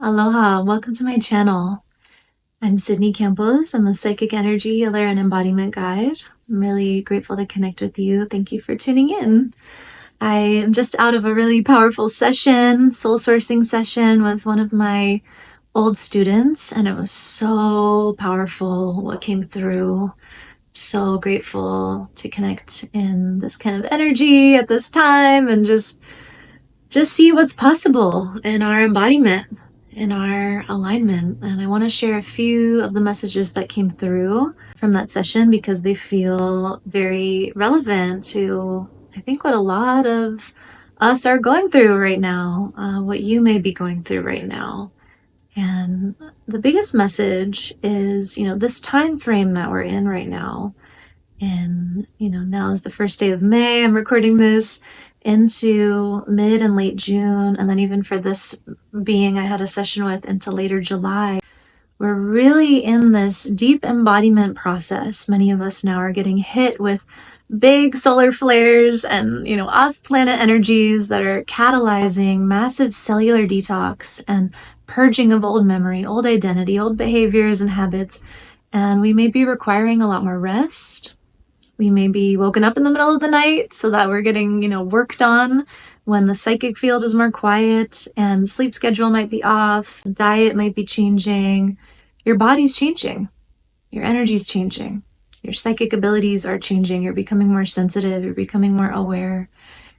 Aloha, welcome to my channel. I'm Sydney Campos. I'm a psychic energy healer and embodiment guide. I'm really grateful to connect with you. Thank you for tuning in. I am just out of a really powerful session, soul sourcing session with one of my old students, and it was so powerful what came through. So grateful to connect in this kind of energy at this time and just see what's possible in our embodiment, in our alignment. And I want to share a few of the messages that came through from that session because they feel very relevant to, I think, what a lot of us are going through right now, what you may be going through right now. And the biggest message is, this time frame that we're in right now. And, now is the first day of May. I'm recording this into mid and late June. And then even for this being I had a session with into later July, we're really in this deep embodiment process. Many of us now are getting hit with big solar flares and, off-planet energies that are catalyzing massive cellular detox and purging of old memory, old identity, old behaviors and habits. And we may be requiring a lot more rest. We may be woken up in the middle of the night so that we're getting, worked on when the psychic field is more quiet and sleep schedule might be off, diet might be changing, your body's changing, your energy's changing, your psychic abilities are changing, you're becoming more sensitive, you're becoming more aware,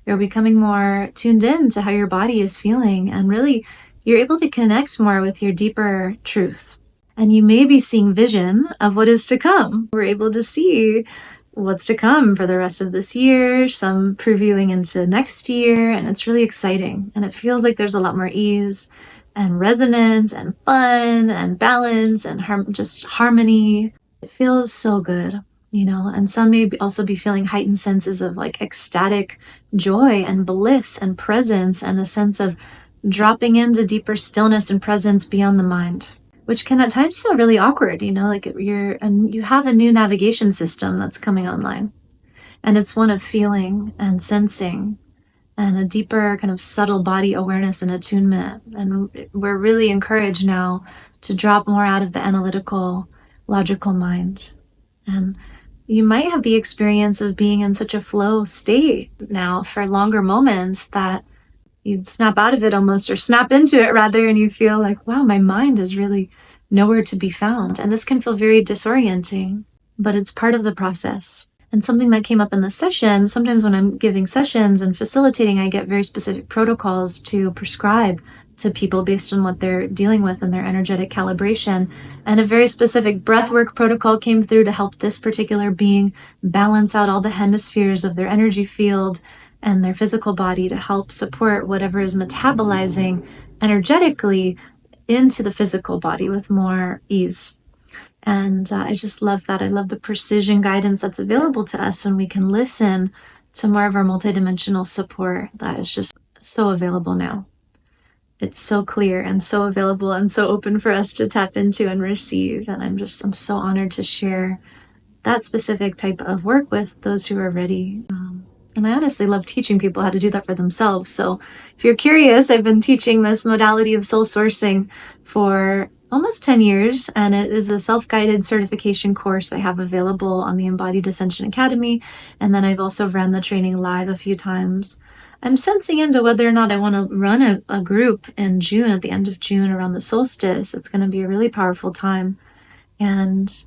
you're becoming more tuned in to how your body is feeling, and really you're able to connect more with your deeper truth. And you may be seeing vision of what is to come. We're able to see what's to come for the rest of this year, some previewing into next year, and it's really exciting. And it feels like there's a lot more ease and resonance and fun and balance and just harmony. It feels so good, and some may also be feeling heightened senses of like ecstatic joy and bliss and presence and a sense of dropping into deeper stillness and presence beyond the mind, which can at times feel really awkward, like you have a new navigation system that's coming online. And it's one of feeling and sensing and a deeper kind of subtle body awareness and attunement. And we're really encouraged now to drop more out of the analytical, logical mind. And you might have the experience of being in such a flow state now for longer moments that you snap out of it almost, or snap into it rather, and you feel like, wow, my mind is really nowhere to be found. And this can feel very disorienting, but it's part of the process. And something that came up in the session, sometimes when I'm giving sessions and facilitating, I get very specific protocols to prescribe to people based on what they're dealing with and their energetic calibration. And a very specific breathwork protocol came through to help this particular being balance out all the hemispheres of their energy field and their physical body to help support whatever is metabolizing energetically into the physical body with more ease. And I just love that. I love the precision guidance that's available to us when we can listen to more of our multidimensional support that is just so available now. It's so clear and so available and so open for us to tap into and receive. And I'm so honored to share that specific type of work with those who are ready. And I honestly love teaching people how to do that for themselves. So if you're curious, I've been teaching this modality of soul sourcing for almost 10 years, and it is a self-guided certification course I have available on the Embodied Ascension Academy. And then I've also ran the training live a few times. I'm sensing into whether or not I want to run a group in June, at the end of June, around the solstice. It's going to be a really powerful time. And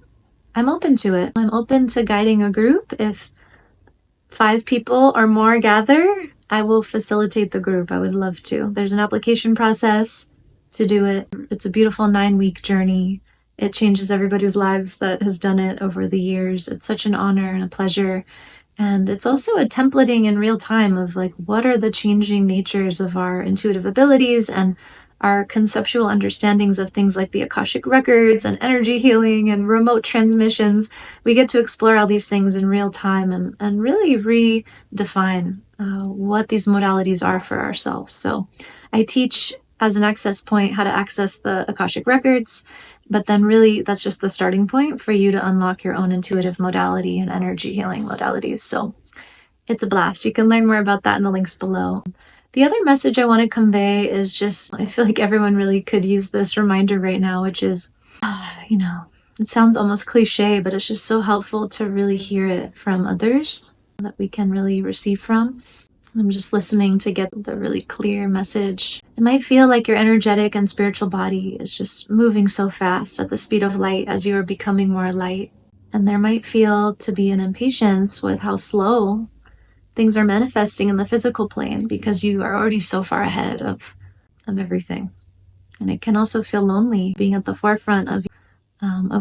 I'm open to it. I'm open to guiding a group. If 5 people or more gather, I will facilitate the group. I would love to. There's an application process to do it. It's a beautiful 9-week journey. It changes everybody's lives that has done it over the years. It's such an honor and a pleasure. And it's also a templating in real time of like, what are the changing natures of our intuitive abilities and our conceptual understandings of things like the Akashic Records and energy healing and remote transmissions. We get to explore all these things in real time and really redefine what these modalities are for ourselves. So I teach as an access point how to access the Akashic Records, but then really that's just the starting point for you to unlock your own intuitive modality and energy healing modalities. So it's a blast. You can learn more about that in the links below. The other message I want to convey is just, I feel like everyone really could use this reminder right now, which is, it sounds almost cliche, but it's just so helpful to really hear it from others that we can really receive from. I'm just listening to get the really clear message. It might feel like your energetic and spiritual body is just moving so fast at the speed of light as you are becoming more light. And there might feel to be an impatience with how slow things are manifesting in the physical plane because you are already so far ahead of everything. And it can also feel lonely being at the forefront of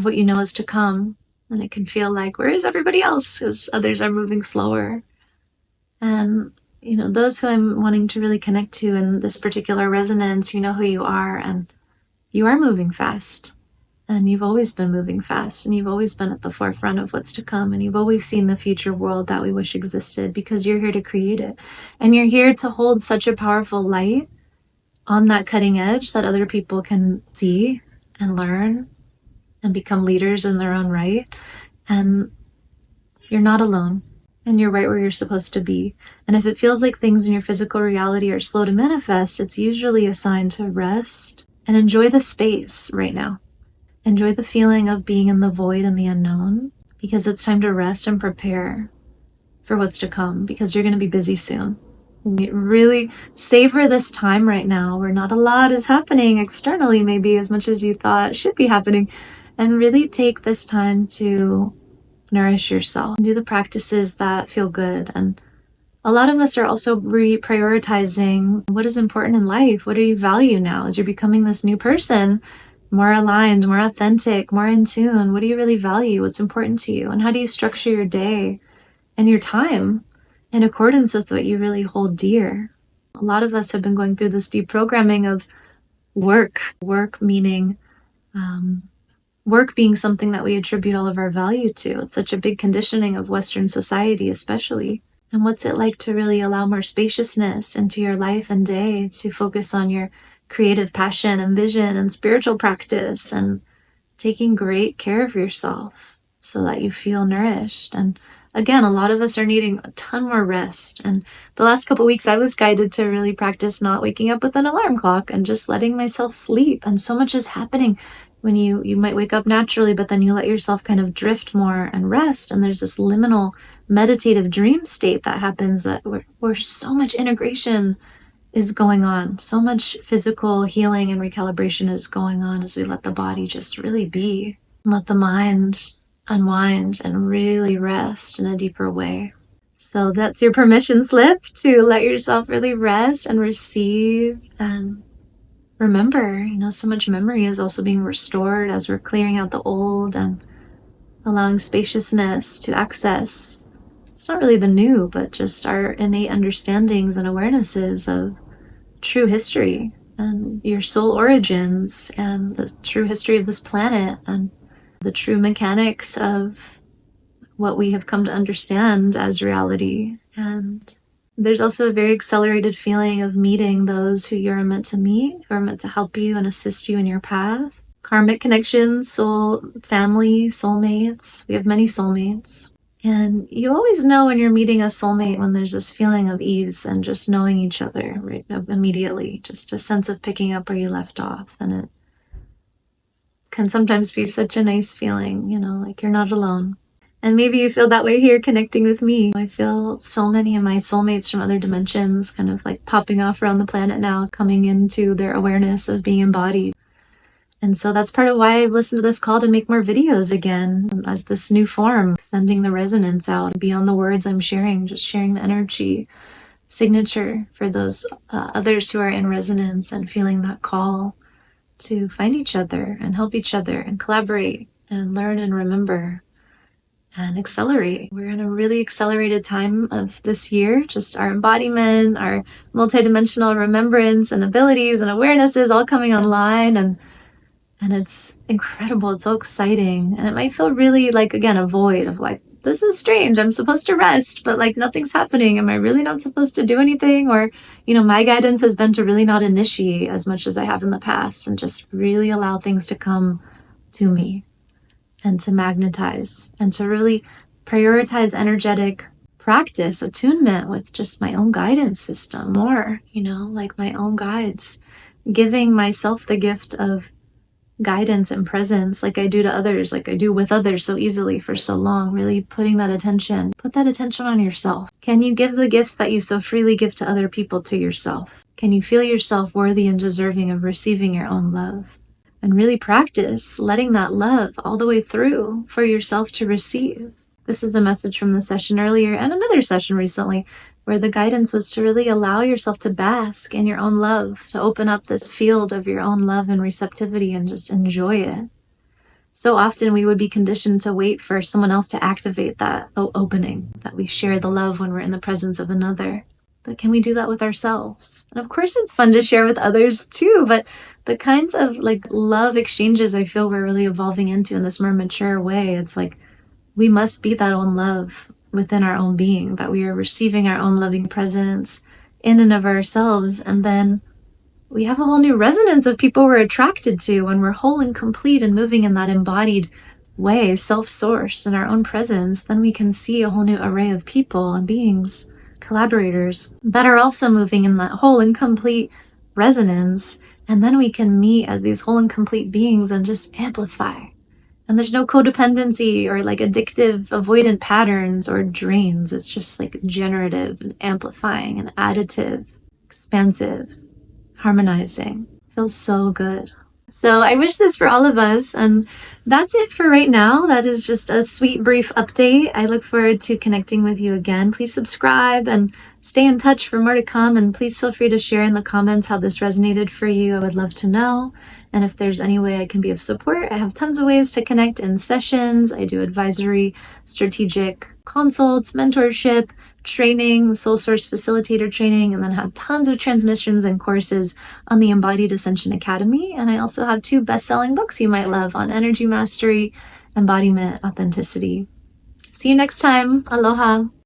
what you know is to come. And it can feel like, where is everybody else? Because others are moving slower. And, those who I'm wanting to really connect to in this particular resonance, you know who you are, and you are moving fast. And you've always been moving fast, and you've always been at the forefront of what's to come, and you've always seen the future world that we wish existed because you're here to create it. And you're here to hold such a powerful light on that cutting edge that other people can see and learn and become leaders in their own right. And you're not alone, and you're right where you're supposed to be. And if it feels like things in your physical reality are slow to manifest, it's usually a sign to rest and enjoy the space right now. Enjoy the feeling of being in the void and the unknown, because it's time to rest and prepare for what's to come, because you're going to be busy soon. Really savor this time right now where not a lot is happening externally, maybe as much as you thought should be happening, and really take this time to nourish yourself. Do the practices that feel good. And a lot of us are also reprioritizing what is important in life. What do you value now as you're becoming this new person? More aligned, more authentic, more in tune. What do you really value? What's important to you? And how do you structure your day and your time in accordance with what you really hold dear? A lot of us have been going through this deprogramming of work meaning work being something that we attribute all of our value to. It's such a big conditioning of Western society, especially. And what's it like to really allow more spaciousness into your life and day, to focus on your creative passion and vision and spiritual practice and taking great care of yourself so that you feel nourished? And again, a lot of us are needing a ton more rest. And the last couple of weeks, I was guided to really practice not waking up with an alarm clock and just letting myself sleep. And so much is happening when you might wake up naturally, but then you let yourself kind of drift more and rest. And there's this liminal meditative dream state that happens where so much integration is going on. So much physical healing and recalibration is going on as we let the body just really be. Let the mind unwind and really rest in a deeper way. So that's your permission slip to let yourself really rest and receive and remember. So much memory is also being restored as we're clearing out the old and allowing spaciousness to access. It's not really the new, but just our innate understandings and awarenesses of true history and your soul origins and the true history of this planet and the true mechanics of what we have come to understand as reality. And there's also a very accelerated feeling of meeting those who you're meant to meet, who are meant to help you and assist you in your path. Karmic connections, soul, family, soulmates. We have many soulmates. And you always know when you're meeting a soulmate when there's this feeling of ease and just knowing each other right immediately, just a sense of picking up where you left off. And it can sometimes be such a nice feeling, like you're not alone. And maybe you feel that way here connecting with me. I feel so many of my soulmates from other dimensions kind of like popping off around the planet now, coming into their awareness of being embodied. And so that's part of why I've listened to this call to make more videos again as this new form, sending the resonance out beyond the words I'm sharing, just sharing the energy signature for those others who are in resonance and feeling that call to find each other and help each other and collaborate and learn and remember and accelerate. We're in a really accelerated time of this year, just our embodiment, our multidimensional remembrance and abilities and awarenesses all coming online, and it's incredible. It's so exciting. And it might feel really like, again, a void of like, this is strange. I'm supposed to rest, but like nothing's happening. Am I really not supposed to do anything? Or, my guidance has been to really not initiate as much as I have in the past and just really allow things to come to me and to magnetize and to really prioritize energetic practice attunement with just my own guidance system more, like my own guides, giving myself the gift of guidance and presence like I do to others, like I do with others so easily for so long. Really put that attention on yourself. Can you give the gifts that you so freely give to other people to yourself? Can you feel yourself worthy and deserving of receiving your own love? And really practice letting that love all the way through for yourself to receive. This is a message from the session earlier and another session recently where the guidance was to really allow yourself to bask in your own love, to open up this field of your own love and receptivity and just enjoy it. So often we would be conditioned to wait for someone else to activate that opening, that we share the love when we're in the presence of another. But can we do that with ourselves? And of course it's fun to share with others too, but the kinds of love exchanges I feel we're really evolving into in this more mature way, it's like we must be that own love within our own being, that we are receiving our own loving presence in and of ourselves. And then we have a whole new resonance of people we're attracted to when we're whole and complete and moving in that embodied way, self-sourced in our own presence. Then we can see a whole new array of people and beings, collaborators that are also moving in that whole and complete resonance. And then we can meet as these whole and complete beings and just amplify. And there's no codependency or addictive avoidant patterns or drains. It's just generative and amplifying and additive, expansive, harmonizing. Feels so good. So I wish this for all of us. And that's it for right now. That is just a sweet, brief update. I look forward to connecting with you again. Please subscribe and stay in touch for more to come. And please feel free to share in the comments how this resonated for you. I would love to know. And if there's any way I can be of support, I have tons of ways to connect in sessions. I do advisory, strategic consults, mentorship, training, soul source facilitator training, and then have tons of transmissions and courses on the Embodied Ascension Academy. And I also have 2 best-selling books you might love on energy mastery, embodiment, authenticity. See you next time. Aloha.